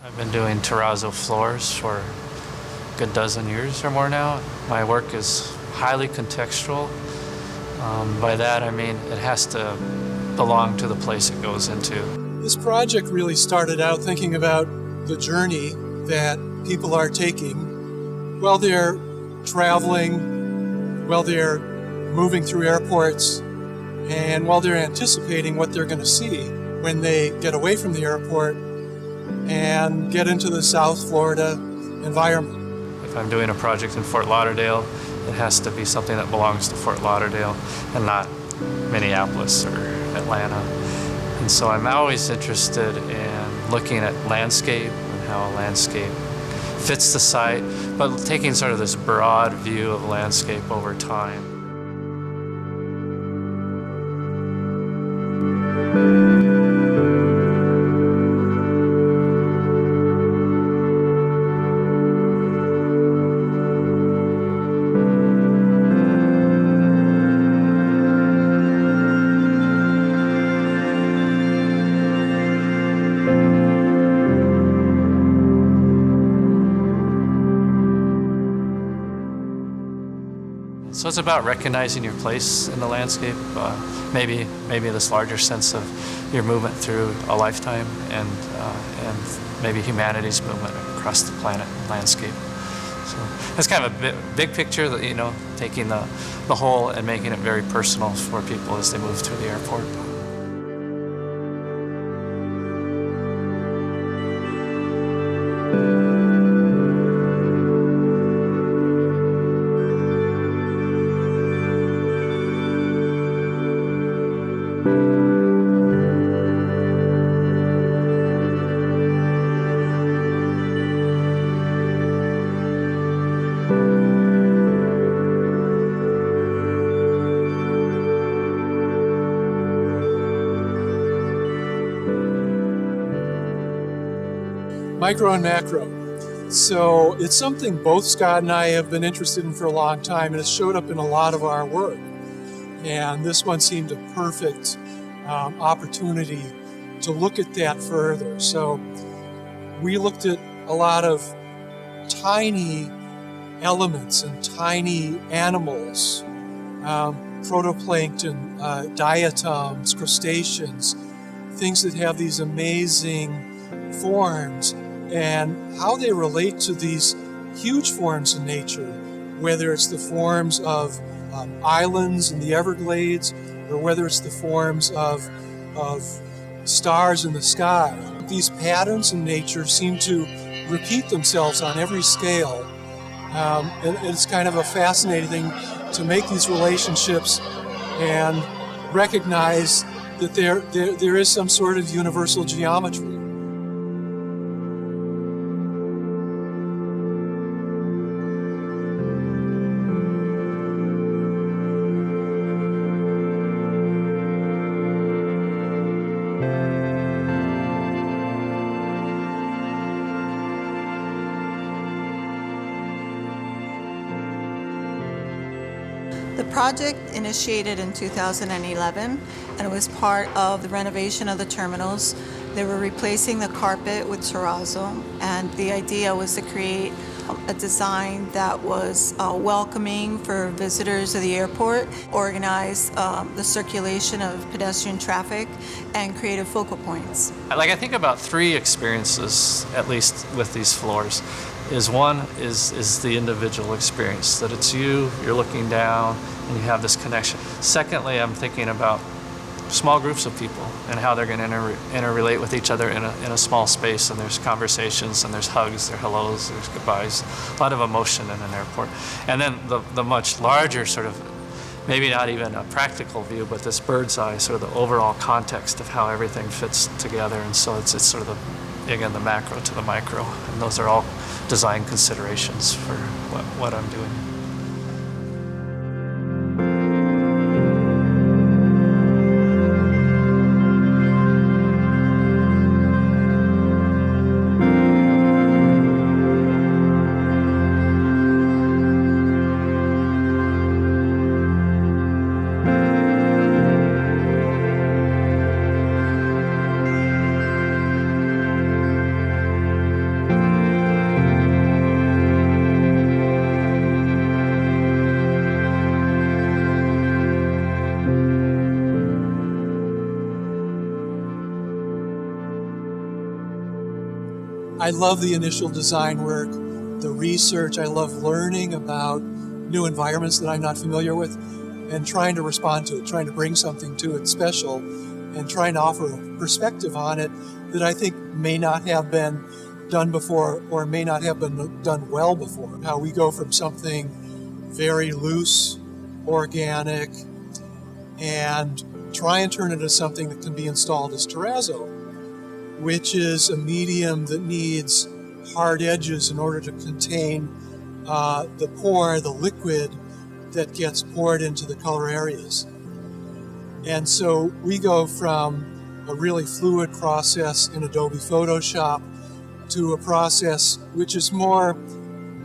I've been doing terrazzo floors for a good dozen years or more now. My work is highly contextual. By that I mean it has to belong to the place it goes into. This project really started out thinking about the journey that people are taking while they're traveling, while they're moving through airports, and while they're anticipating what they're going to see when they get away from the airport and get into the South Florida environment. If I'm doing a project in Fort Lauderdale, it has to be something that belongs to Fort Lauderdale and not Minneapolis or Atlanta. And so I'm always interested in looking at landscape and how a landscape fits the site, but taking sort of this broad view of landscape over time. So it's about recognizing your place in the landscape, maybe this larger sense of your movement through a lifetime, and maybe humanity's movement across the planet and landscape. So it's kind of a big picture that, you know, taking the whole and making it very personal for people as they move through the airport. Micro and macro. So it's something both Scott and I have been interested in for a long time, and it's showed up in a lot of our work. And this one seemed a perfect opportunity to look at that further. So we looked at a lot of tiny elements and tiny animals, protoplankton, diatoms, crustaceans, things that have these amazing forms, and how they relate to these huge forms in nature, whether it's the forms of islands in the Everglades, or whether it's the forms of stars in the sky. These patterns in nature seem to repeat themselves on every scale. And it's kind of a fascinating thing to make these relationships and recognize that there is some sort of universal geometry. The project initiated in 2011, and it was part of the renovation of the terminals. They were replacing the carpet with terrazzo, and the idea was to create a design that was welcoming for visitors of the airport, organize the circulation of pedestrian traffic, and creative focal points. I think about three experiences, at least with these floors. One is the individual experience, that it's you're looking down and you have this connection. Secondly, I'm thinking about small groups of people and how they're going to interrelate with each other in a small space, and there's conversations and there's hugs, there's hellos, there's goodbyes, a lot of emotion in an airport. And then the much larger sort of, maybe not even a practical view, but this bird's eye, sort of the overall context of how everything fits together. And so it's sort of the macro to the micro, and those are all design considerations for what I'm doing. I love the initial design work, the research. I love learning about new environments that I'm not familiar with and trying to respond to it, trying to bring something to it special, and trying to offer a perspective on it that I think may not have been done before or may not have been done well before. How we go from something very loose, organic, and try and turn it into something that can be installed as terrazzo, which is a medium that needs hard edges in order to contain the liquid that gets poured into the color areas. And so we go from a really fluid process in Adobe Photoshop to a process which is more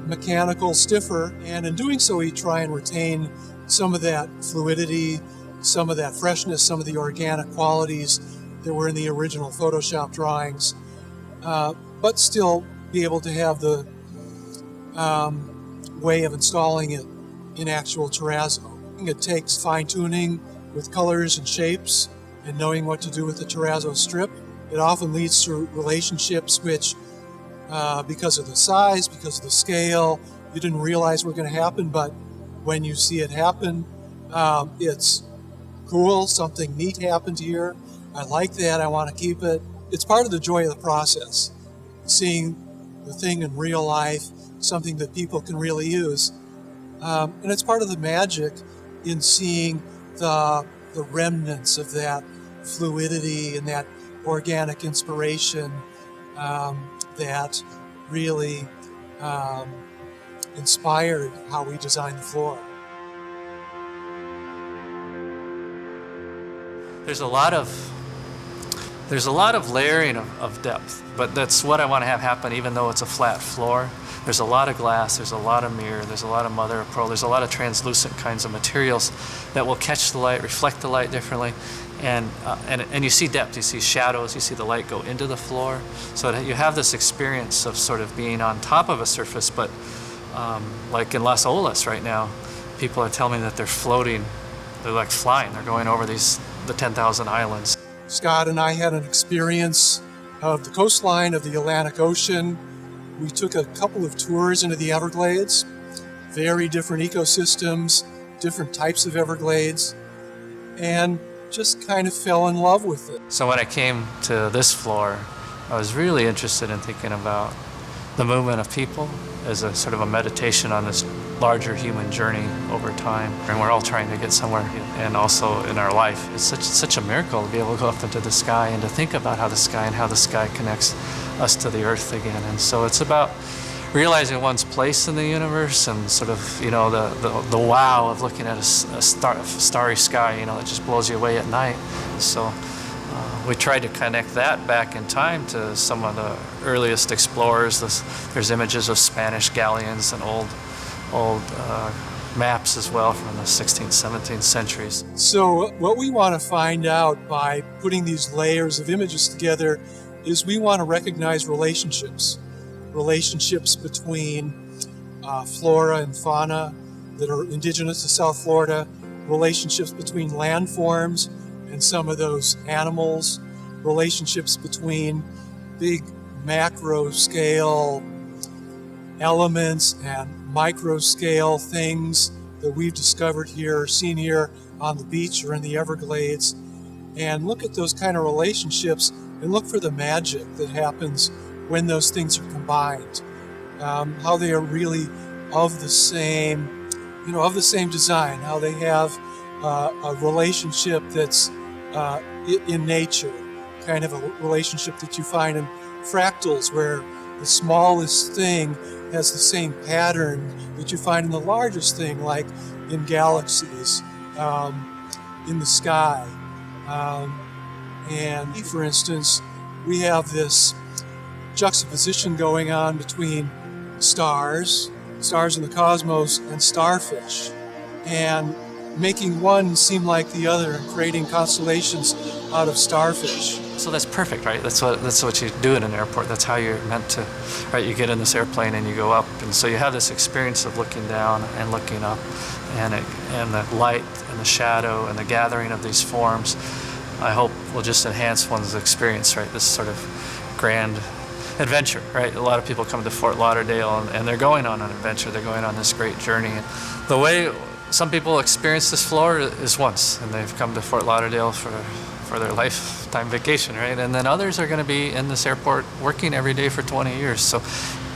mechanical, stiffer, and in doing so we try and retain some of that fluidity, some of that freshness, some of the organic qualities that were in the original Photoshop drawings, but still be able to have the way of installing it in actual terrazzo. It takes fine-tuning with colors and shapes and knowing what to do with the terrazzo strip. It often leads to relationships which, because of the size, because of the scale, you didn't realize were going to happen, but when you see it happen, it's cool, something neat happened here. I like that, I want to keep it. It's part of the joy of the process, seeing the thing in real life, something that people can really use. And it's part of the magic in seeing the remnants of that fluidity and that organic inspiration that really inspired how we designed the floor. There's a lot of layering of depth, but that's what I want to have happen even though it's a flat floor. There's a lot of glass, there's a lot of mirror, there's a lot of mother of pearl, there's a lot of translucent kinds of materials that will catch the light, reflect the light differently, and you see depth, you see shadows, you see the light go into the floor, so that you have this experience of sort of being on top of a surface, but like in Las Olas right now, people are telling me that they're floating, they're like flying, they're going over the 10,000 islands. Scott and I had an experience of the coastline of the Atlantic Ocean. We took a couple of tours into the Everglades, very different ecosystems, different types of Everglades, and just kind of fell in love with it. So when I came to this floor, I was really interested in thinking about the movement of people as a sort of a meditation on this larger human journey over time. And we're all trying to get somewhere, and also in our life. It's such a miracle to be able to go up into the sky and to think about how the sky connects us to the earth again. And so it's about realizing one's place in the universe and sort of, you know, the wow of looking at a starry sky, you know, that just blows you away at night. So we tried to connect that back in time to some of the earliest explorers. There's images of Spanish galleons and old maps as well from the 16th, 17th centuries. So what we want to find out by putting these layers of images together is we want to recognize relationships between flora and fauna that are indigenous to South Florida, relationships between landforms and some of those animals, relationships between big macro scale elements and micro scale things that we've discovered here, seen here on the beach or in the Everglades, and look at those kind of relationships and look for the magic that happens when those things are combined, how they are really of the same design, how they have a relationship that's in nature, kind of a relationship that you find in fractals where the smallest thing has the same pattern that you find in the largest thing, like in galaxies, in the sky. And for instance, we have this juxtaposition going on between stars in the cosmos, and starfish, and making one seem like the other and creating constellations out of starfish. So that's perfect, right? That's what you do in an airport. That's how you're meant to, right? You get in this airplane and you go up, and so you have this experience of looking down and looking up, and the light and the shadow and the gathering of these forms, I hope will just enhance one's experience, right? This sort of grand adventure, right? A lot of people come to Fort Lauderdale and they're going on an adventure. They're going on this great journey. And the way some people experience this floor is once, and they've come to Fort Lauderdale for their lifetime vacation, right? And then others are going to be in this airport working every day for 20 years. So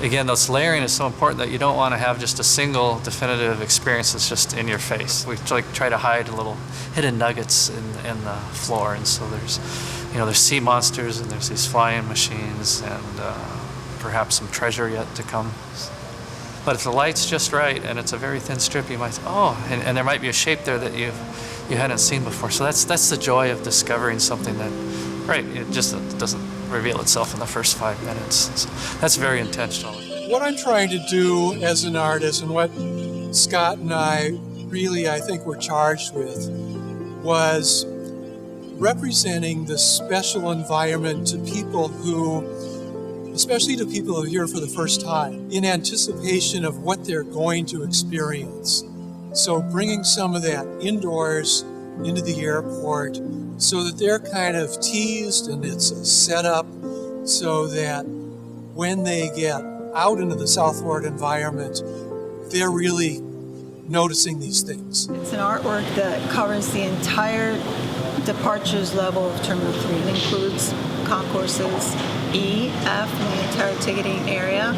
again, this layering is so important that you don't want to have just a single definitive experience that's just in your face. We try to hide little hidden nuggets in the floor, and so there's sea monsters and there's these flying machines and perhaps some treasure yet to come. But if the light's just right and it's a very thin strip, you might say, and there might be a shape there that you hadn't seen before. So that's the joy of discovering something that, right, it just doesn't reveal itself in the first 5 minutes. So that's very intentional. What I'm trying to do as an artist, and what Scott and I really, I think, were charged with, was representing this special environment to people especially to people who are here for the first time, in anticipation of what they're going to experience. So bringing some of that indoors into the airport so that they're kind of teased and it's a setup so that when they get out into the South Florida environment, they're really noticing these things. It's an artwork that covers the entire departures level of Terminal 3. It includes concourses E, F, and the entire ticketing area.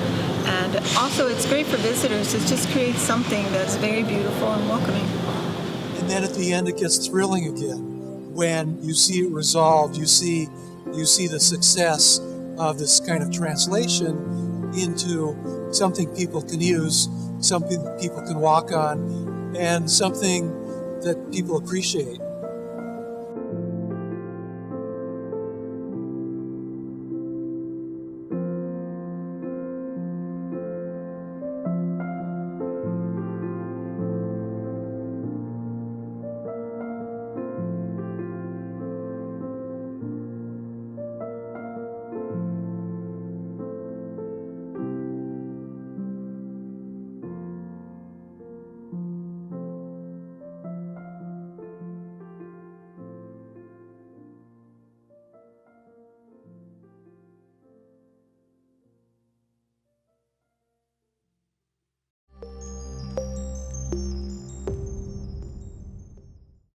And also it's great for visitors. It just creates something that's very beautiful and welcoming. And then at the end it gets thrilling again. When you see it resolved, you see the success of this kind of translation into something people can use, something people can walk on, and something that people appreciate.